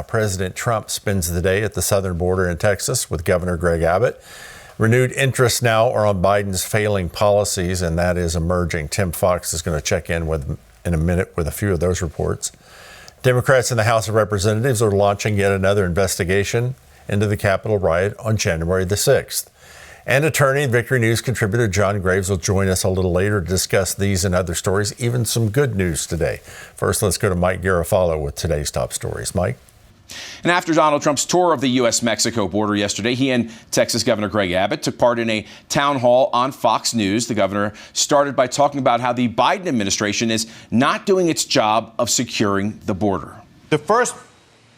President Trump spends the day at the southern border in Texas with Governor Greg Abbott. Renewed interest now are on Biden's failing policies, and that is emerging. Tim Fox is going to check in a minute with a few of those reports. Democrats in the House of Representatives are launching yet another investigation into the Capitol riot on January the 6th. And attorney and Victory News contributor John Graves will join us a little later to discuss these and other stories, even some good news today. First, let's go to Mike Garofalo with today's top stories. Mike? And after Donald Trump's tour of the U.S.-Mexico border yesterday, he and Texas Governor Greg Abbott took part in a town hall on Fox News. The governor started by talking about how the Biden administration is not doing its job of securing the border. The first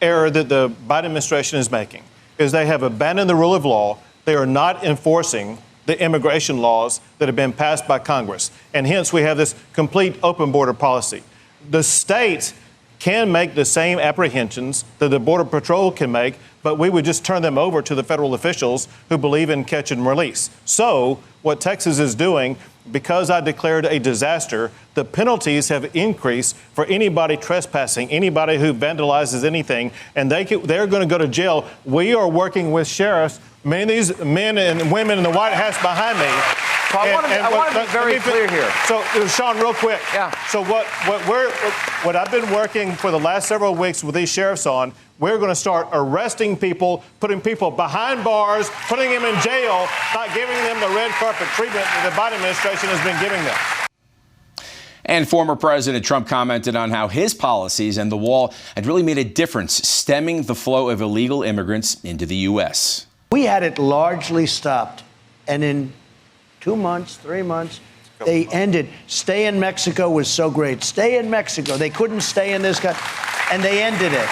error that the Biden administration is making is they have abandoned the rule of law. They are not enforcing the immigration laws that have been passed by Congress. And hence, we have this complete open border policy. The states can make the same apprehensions that the Border Patrol can make, but we would just turn them over to the federal officials who believe in catch and release. So what Texas is doing, because I declared a disaster, the penalties have increased for anybody trespassing, anybody who vandalizes anything, and they're going to go to jail. We are working with sheriffs, many of these men and women in the White House behind me. So I want to be very clear here. So, Sean, real quick. Yeah. So what I've been working for the last several weeks with these sheriffs on, we're going to start arresting people, putting people behind bars, putting them in jail, not giving them the red carpet treatment that the Biden administration has been giving them. And former President Trump commented on how his policies and the wall had really made a difference, stemming the flow of illegal immigrants into the U.S. We had it largely stopped, and in 2 months, 3 months, they ended. Stay in Mexico was so great. Stay in Mexico. They couldn't stay in this country, and they ended it.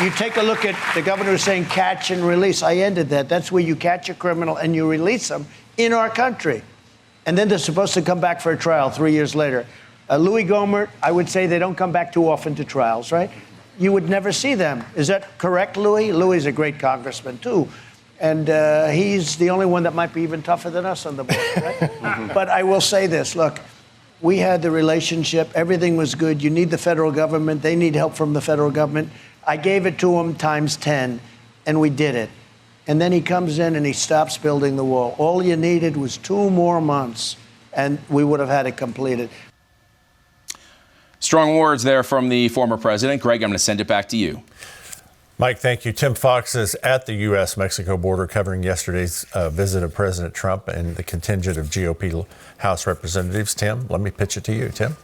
You take a look at the governor saying catch and release. I ended that. That's where you catch a criminal and you release them in our country. And then they're supposed to come back for a trial 3 years later. Louis Boebert, I would say they don't come back too often to trials, right? You would never see them. Is that correct, Louis? Louis is a great congressman, too. And he's the only one that might be even tougher than us on the board, right? But I will say this, look, we had the relationship. Everything was good. You need the federal government. They need help from the federal government. I gave it to him times 10, and we did it. And then he comes in and he stops building the wall. All you needed was 2 more months, and we would have had it completed. Strong words there from the former president. Greg, I'm going to send it back to you. Mike, thank you. Tim Fox is at the U.S.-Mexico border covering yesterday's visit of President Trump and the contingent of GOP House representatives. Tim, let me pitch it to you. Tim?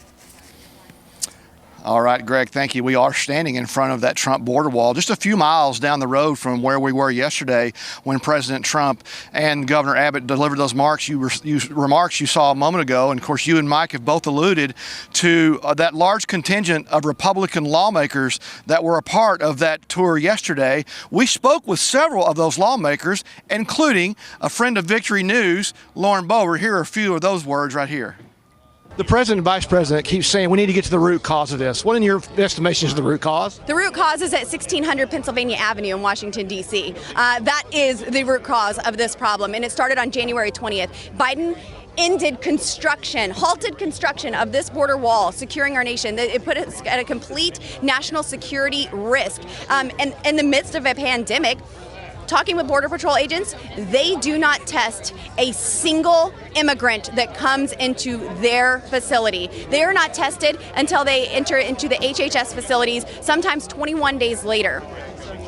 All right, Greg, thank you. We are standing in front of that Trump border wall just a few miles down the road from where we were yesterday when President Trump and Governor Abbott delivered those remarks you saw a moment ago. And, of course, you and Mike have both alluded to that large contingent of Republican lawmakers that were a part of that tour yesterday. We spoke with several of those lawmakers, including a friend of Victory News, Lauren Boebert. Here are a few of those words right here. The president and vice president keep saying we need to get to the root cause of this. What, in your estimation, is the root cause? The root cause is at 1600 Pennsylvania Avenue in Washington, D.C. That is the root cause of this problem, and it started on January 20th. Biden ended construction, halted construction of this border wall, securing our nation. It put us at a complete national security risk. And in the midst of a pandemic, talking with Border Patrol agents, they do not test a single immigrant that comes into their facility. They are not tested until they enter into the HHS facilities, sometimes 21 days later.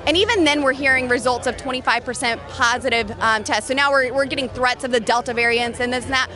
And even then, we're hearing results of 25% positive tests. So now we're getting threats of the Delta variants and this and that.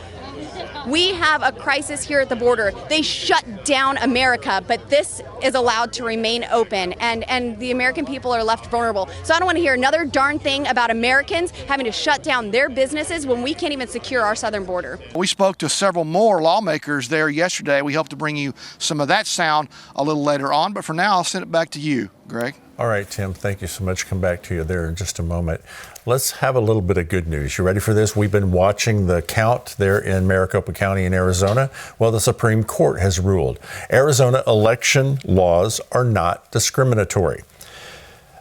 We have a crisis here at the border. They shut down America, but this is allowed to remain open, and the American people are left vulnerable. So I don't want to hear another darn thing about Americans having to shut down their businesses when we can't even secure our southern border. We spoke to several more lawmakers there yesterday. We hope to bring you some of that sound a little later on, but for now, I'll send it back to you, Greg. All right, Tim, thank you so much. Come back to you there in just a moment. Let's have a little bit of good news. You ready for this? We've been watching the count there in Maricopa County in Arizona. Well, the Supreme Court has ruled Arizona election laws are not discriminatory.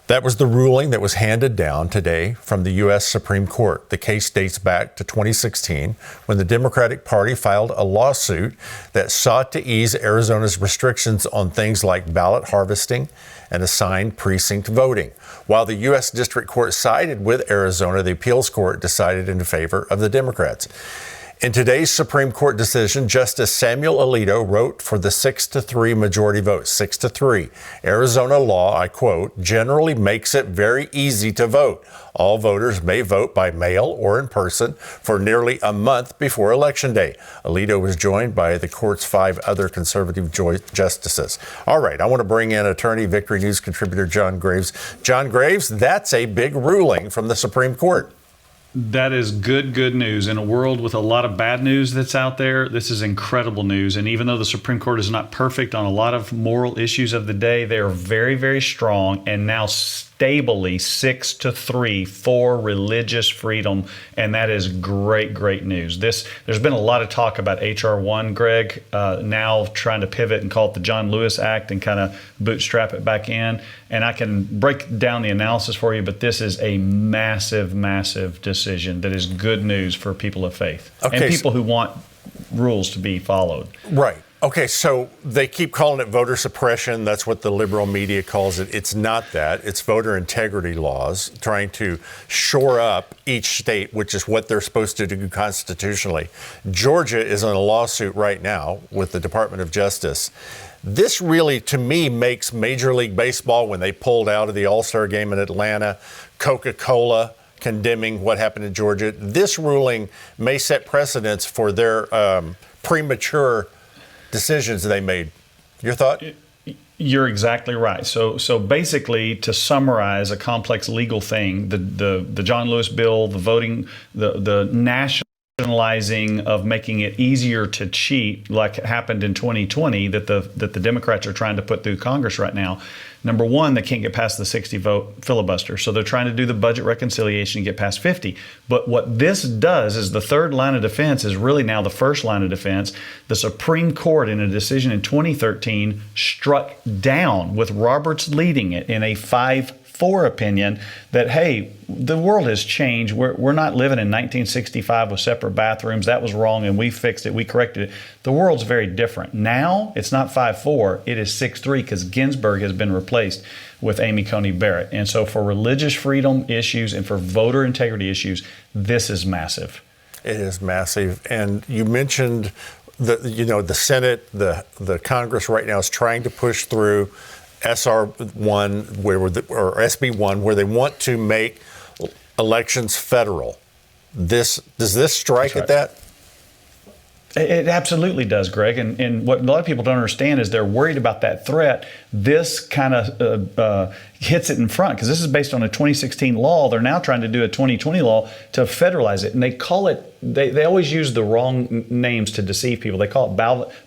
That was the ruling that was handed down today from the U.S. Supreme Court. The case dates back to 2016 when the Democratic Party filed a lawsuit that sought to ease Arizona's restrictions on things like ballot harvesting and assigned precinct voting. While the U.S. District Court sided with Arizona, the appeals court decided in favor of the Democrats. In today's Supreme Court decision, Justice Samuel Alito wrote for the 6-3 majority vote, 6-3. Arizona law, I quote, generally makes it very easy to vote. All voters may vote by mail or in person for nearly a month before Election Day. Alito was joined by the court's 5 other conservative justices. All right, I want to bring in attorney, Victory News contributor John Graves. John Graves, that's a big ruling from the Supreme Court. That is good news. In a world with a lot of bad news that's out there, this is incredible news. And even though the Supreme Court is not perfect on a lot of moral issues of the day, they are very, very strong and now stably 6-3 for religious freedom. And that is great news. There's been a lot of talk about H.R. 1, Greg, now trying to pivot and call it the John Lewis Act and kind of bootstrap it back in. And I can break down the analysis for you, but this is a massive decision that is good news for people of faith and people who want rules to be followed. Right. Okay, so they keep calling it voter suppression. That's what the liberal media calls it. It's not that. It's voter integrity laws, trying to shore up each state, which is what they're supposed to do constitutionally. Georgia is in a lawsuit right now with the Department of Justice. This really, to me, makes Major League Baseball, when they pulled out of the All-Star game in Atlanta, Coca-Cola condemning what happened in Georgia. This ruling may set precedents for their premature decisions they made. Your thought? You're exactly right. So basically, to summarize a complex legal thing, the John Lewis bill, the voting, the nationalizing of making it easier to cheat, like it happened in 2020, that the Democrats are trying to put through Congress right now. Number one, they can't get past the 60-vote filibuster. So they're trying to do the budget reconciliation and get past 50. But what this does is the third line of defense is really now the first line of defense. The Supreme Court, in a decision in 2013, struck down, with Roberts leading it, in a 5-4 opinion that, hey, the world has changed. We're not living in 1965 with separate bathrooms. That was wrong, and we fixed it. We corrected it. The world's very different. Now, it's not 5-4. It is 6-3 because Ginsburg has been replaced with Amy Coney Barrett. And so for religious freedom issues and for voter integrity issues, this is massive. It is massive. And you mentioned the Senate, the Congress right now is trying to push through SR1 or SB1, where they want to make elections federal. Does this strike at that? It absolutely does, Greg. And what a lot of people don't understand is they're worried about that threat. This kind of hits it in front because this is based on a 2016 law. They're now trying to do a 2020 law to federalize it. And they call it, they always use the wrong names to deceive people. They call it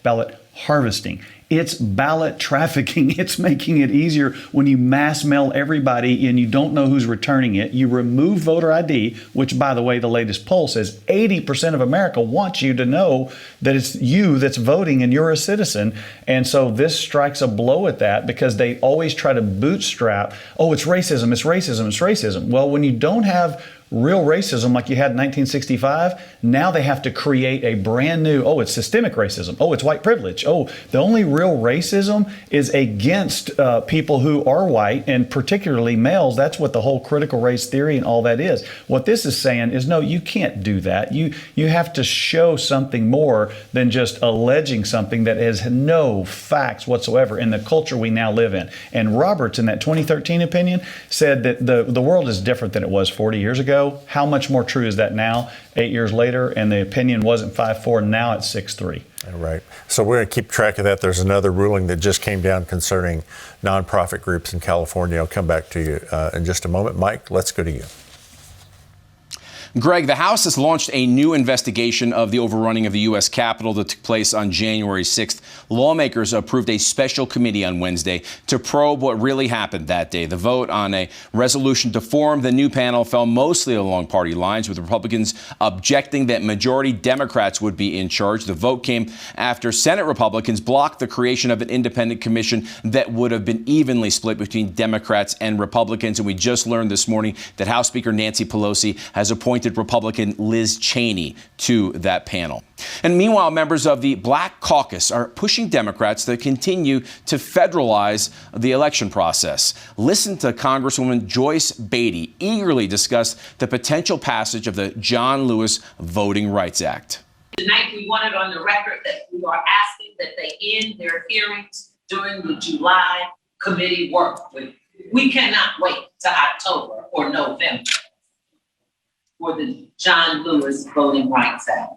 ballot harvesting. It's ballot trafficking. It's making it easier when you mass mail everybody and you don't know who's returning it. You remove voter ID, which, by the way, the latest poll says 80% of America wants you to know that it's you that's voting and you're a citizen. And so this strikes a blow at that because they always try to bootstrap, oh, it's racism, it's racism, it's racism. Well, when you don't have real racism like you had in 1965, now they have to create a brand new, oh, it's systemic racism. Oh, it's white privilege. Oh, the only real racism is against people who are white and particularly males. That's what the whole critical race theory and all that is. What this is saying is, no, you can't do that. You have to show something more than just alleging something that has no facts whatsoever in the culture we now live in. And Roberts, in that 2013 opinion, said that the world is different than it was 40 years ago. How much more true is that now, 8 years later? And the opinion wasn't 5-4, now it's 6-3. All right. So we're going to keep track of that. There's another ruling that just came down concerning nonprofit groups in California. I'll come back to you in just a moment. Mike, let's go to you. Greg, the House has launched a new investigation of the overrunning of the U.S. Capitol that took place on January 6th. Lawmakers approved a special committee on Wednesday to probe what really happened that day. The vote on a resolution to form the new panel fell mostly along party lines, with Republicans objecting that majority Democrats would be in charge. The vote came after Senate Republicans blocked the creation of an independent commission that would have been evenly split between Democrats and Republicans. And we just learned this morning that House Speaker Nancy Pelosi has appointed Republican Liz Cheney to that panel. And meanwhile, members of the Black Caucus are pushing Democrats to continue to federalize the election process. Listen to Congresswoman Joyce Beatty eagerly discuss the potential passage of the John Lewis Voting Rights Act. Tonight, we want it on the record that we are asking that they end their hearings during the July committee work week. We cannot wait to October or November for the John Lewis Voting Rights Act.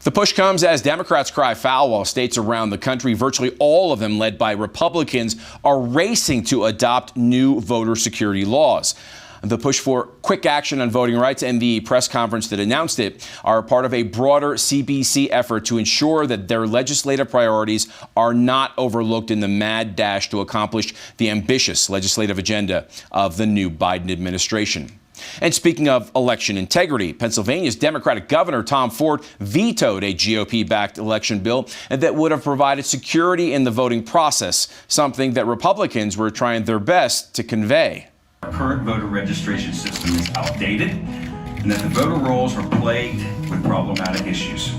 The push comes as Democrats cry foul while states around the country, virtually all of them led by Republicans, are racing to adopt new voter security laws. The push for quick action on voting rights and the press conference that announced it are part of a broader CBC effort to ensure that their legislative priorities are not overlooked in the mad dash to accomplish the ambitious legislative agenda of the new Biden administration. And speaking of election integrity, Pennsylvania's Democratic Governor Tom Ford vetoed a GOP-backed election bill that would have provided security in the voting process, something that Republicans were trying their best to convey. Our current voter registration system is outdated, and that the voter rolls are plagued with problematic issues.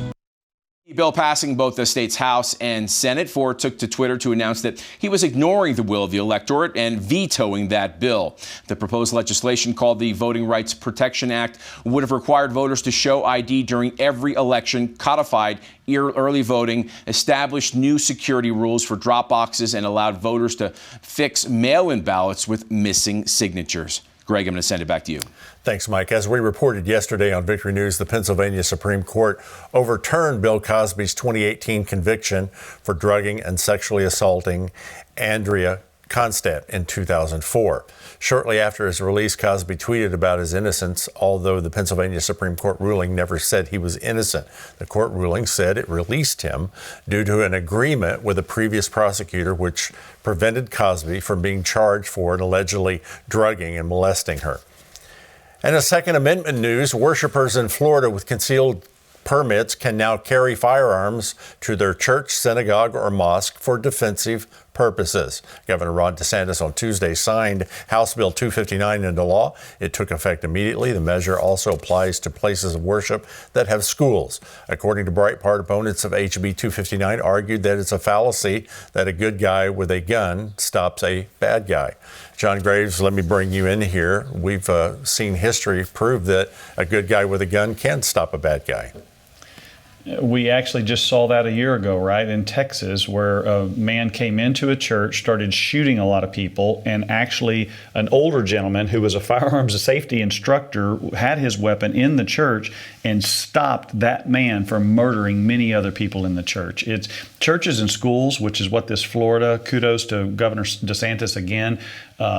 The bill passing both the state's House and Senate, Ford took to Twitter to announce that he was ignoring the will of the electorate and vetoing that bill. The proposed legislation, called the Voting Rights Protection Act, would have required voters to show ID during every election, codified early voting, established new security rules for drop boxes, and allowed voters to fix mail-in ballots with missing signatures. Greg, I'm going to send it back to you. Thanks, Mike. As we reported yesterday on Victory News, the Pennsylvania Supreme Court overturned Bill Cosby's 2018 conviction for drugging and sexually assaulting Andrea Constand in 2004. Shortly after his release, Cosby tweeted about his innocence, although the Pennsylvania Supreme Court ruling never said he was innocent. The court ruling said it released him due to an agreement with a previous prosecutor which prevented Cosby from being charged for allegedly drugging and molesting her. And in Second Amendment news, worshipers in Florida with concealed permits can now carry firearms to their church, synagogue, or mosque for defensive purposes. Governor Ron DeSantis on Tuesday signed House Bill 259 into law. It took effect immediately. The measure also applies to places of worship that have schools. According to Breitbart, opponents of HB 259 argued that it's a fallacy that a good guy with a gun stops a bad guy. John Graves, let me bring you in here. We've seen history prove that a good guy with a gun can stop a bad guy. We actually just saw that a year ago, right, in Texas, where a man came into a church, started shooting a lot of people, and actually an older gentleman who was a firearms safety instructor had his weapon in the church and stopped that man from murdering many other people in the church. It's churches and schools, which is what this Florida, kudos to Governor DeSantis again,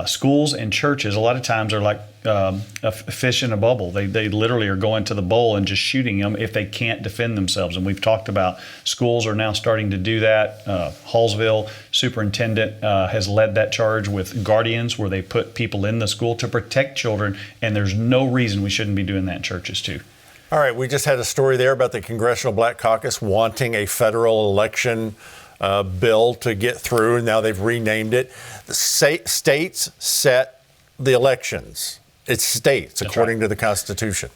schools and churches a lot of times are like a fish in a bubble. They literally are going to the bowl and just shooting them if they can't defend themselves. And we've talked about schools are now starting to do that. Hallsville superintendent has led that charge with guardians, where they put people in the school to protect children. And there's no reason we shouldn't be doing that in churches too. All right, we just had a story there about the Congressional Black Caucus wanting a federal election bill to get through, and now they've renamed it. The states set the elections. It's states, according to the Constitution.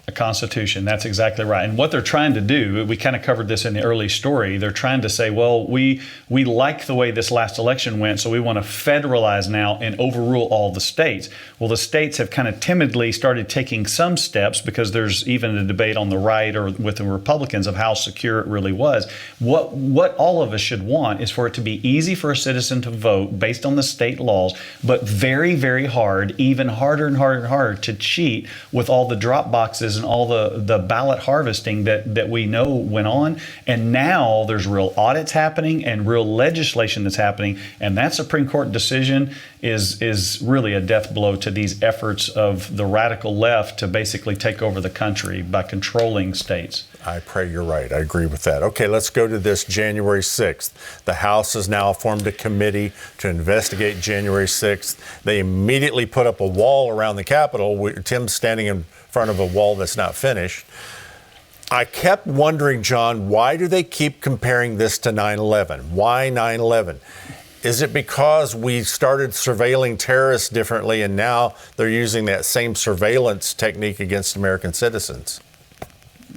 A Constitution, that's exactly right. And what they're trying to do, we kind of covered this in the early story, they're trying to say, well, we like the way this last election went, so we want to federalize now and overrule all the states. Well, the states have kind of timidly started taking some steps, because there's even a debate on the right or with the Republicans of how secure it really was. What all of us should want is for it to be easy for a citizen to vote based on the state laws, but very, very hard, even harder and harder and harder to cheat with all the drop boxes boxes and all the ballot harvesting that we know went on. And now there's real audits happening and real legislation that's happening. And that Supreme Court decision is really a death blow to these efforts of the radical left to basically take over the country by controlling states. I pray you're right. I agree with that. Okay, let's go to this January 6th. The House has now formed a committee to investigate January 6th. They immediately put up a wall around the Capitol. Tim's standing in front of a wall that's not finished. I kept wondering, John, why do they keep comparing this to 9/11? Why 9/11? Is it because we started surveilling terrorists differently and now they're using that same surveillance technique against American citizens?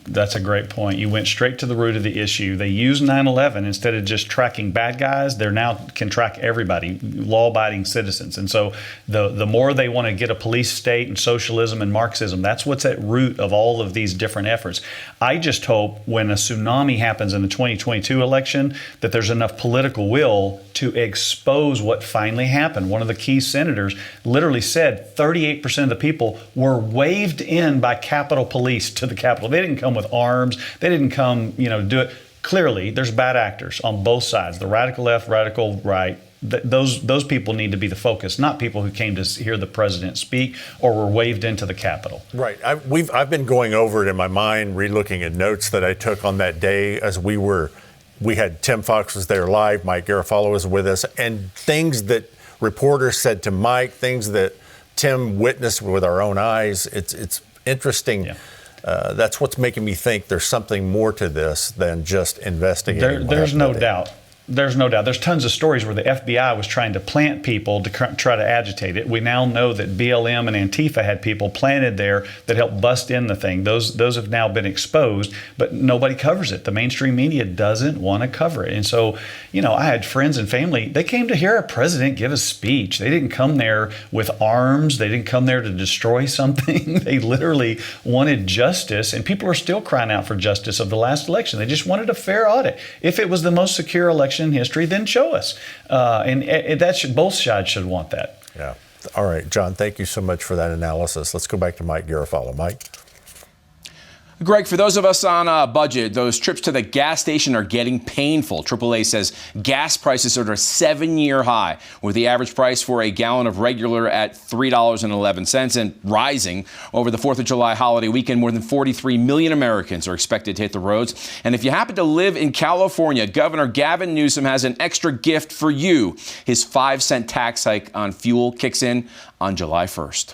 That's a great point. You went straight to the root of the issue. They use 9/11 instead of just tracking bad guys. They now can track everybody, law-abiding citizens. And so the more they want to get a police state and socialism and Marxism, that's what's at root of all of these different efforts. I just hope when a tsunami happens in the 2022 election that there's enough political will to expose what finally happened. One of the key senators literally said 38% of the people were waved in by Capitol Police to the Capitol. They didn't come with arms. They didn't come, do it. Clearly, there's bad actors on both sides, the radical left, radical right. Those people need to be the focus, not people who came to hear the president speak or were waved into the Capitol. Right. I've been going over it in my mind, relooking at notes that I took on that day as we had Tim Fox was there live, Mike Garofalo was with us, and things that reporters said to Mike, things that Tim witnessed with our own eyes. It's interesting. Yeah. That's what's making me think there's something more to this than just investigating. There's no doubt. There's no doubt. There's tons of stories where the FBI was trying to plant people to try to agitate it. We now know that BLM and Antifa had people planted there that helped bust in the thing. Those have now been exposed, but nobody covers it. The mainstream media doesn't want to cover it. And so, I had friends and family, they came to hear a president give a speech. They didn't come there with arms. They didn't come there to destroy something. They literally wanted justice, and people are still crying out for justice of the last election. They just wanted a fair audit. If it was the most secure election in history, then show us. And both sides should want that. Yeah. All right, John, thank you so much for that analysis. Let's go back to Mike Garofalo. Mike? Greg, for those of us on a budget, those trips to the gas station are getting painful. AAA says gas prices are at a 7-year high, with the average price for a gallon of regular at $3.11 and rising. Over the 4th of July holiday weekend, more than 43 million Americans are expected to hit the roads. And if you happen to live in California, Governor Gavin Newsom has an extra gift for you. His 5-cent tax hike on fuel kicks in on July 1st.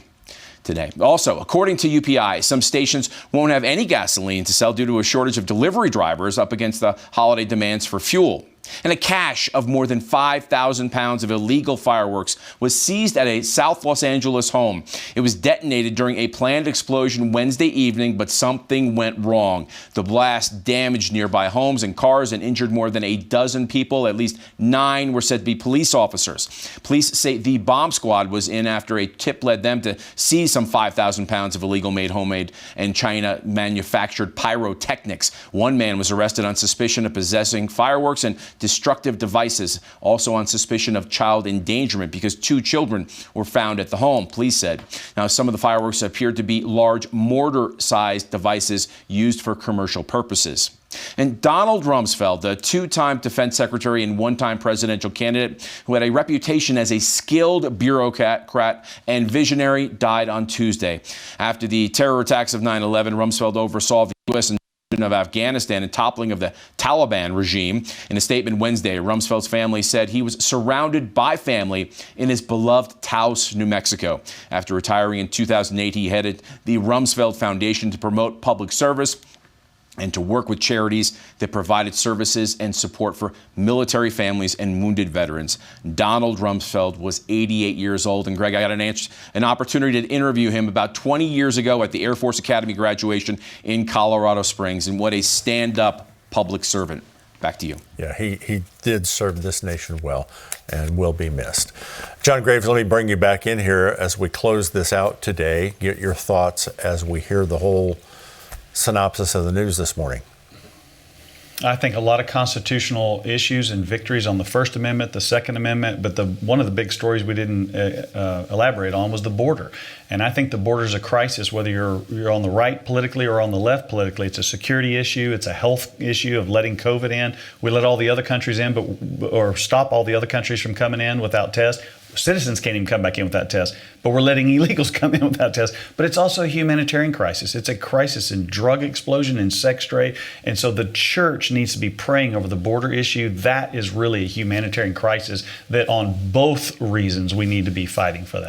Today. Also, according to UPI, some stations won't have any gasoline to sell due to a shortage of delivery drivers up against the holiday demands for fuel. And a cache of more than 5,000 pounds of illegal fireworks was seized at a South Los Angeles home. It was detonated during a planned explosion Wednesday evening, but something went wrong. The blast damaged nearby homes and cars and injured more than a dozen people. At least 9 were said to be police officers. Police say the bomb squad was in after a tip led them to seize some 5,000 pounds of illegal made, homemade, and China manufactured pyrotechnics. One man was arrested on suspicion of possessing fireworks and destructive devices, also on suspicion of child endangerment because 2 children were found at the home, police said. Now, some of the fireworks appeared to be large mortar-sized devices used for commercial purposes. And Donald Rumsfeld, the 2-time defense secretary and 1-time presidential candidate who had a reputation as a skilled bureaucrat and visionary, died on Tuesday. After the terror attacks of 9/11, Rumsfeld oversaw the U.S. of Afghanistan and toppling of the Taliban regime. In a statement Wednesday, Rumsfeld's family said he was surrounded by family in his beloved Taos, New Mexico. After retiring in 2008, he headed the Rumsfeld Foundation to promote public service and to work with charities that provided services and support for military families and wounded veterans. Donald Rumsfeld was 88 years old. And Greg, I got an opportunity to interview him about 20 years ago at the Air Force Academy graduation in Colorado Springs. And what a stand-up public servant. Back to you. Yeah, he did serve this nation well and will be missed. John Graves, let me bring you back in here as we close this out today. Get your thoughts as we hear the whole synopsis of the news this morning. I think a lot of constitutional issues and victories on the First Amendment, the Second Amendment, but one of the big stories we didn't elaborate on was the border. And I think the border is a crisis, whether you're on the right politically or on the left politically. It's a security issue. It's a health issue of letting COVID in. We let all the other countries in, or stop all the other countries from coming in without tests. Citizens can't even come back in without tests, but we're letting illegals come in without tests. But it's also a humanitarian crisis. It's a crisis in drug explosion and sex trade. And so the church needs to be praying over the border issue. That is really a humanitarian crisis that on both reasons we need to be fighting for that.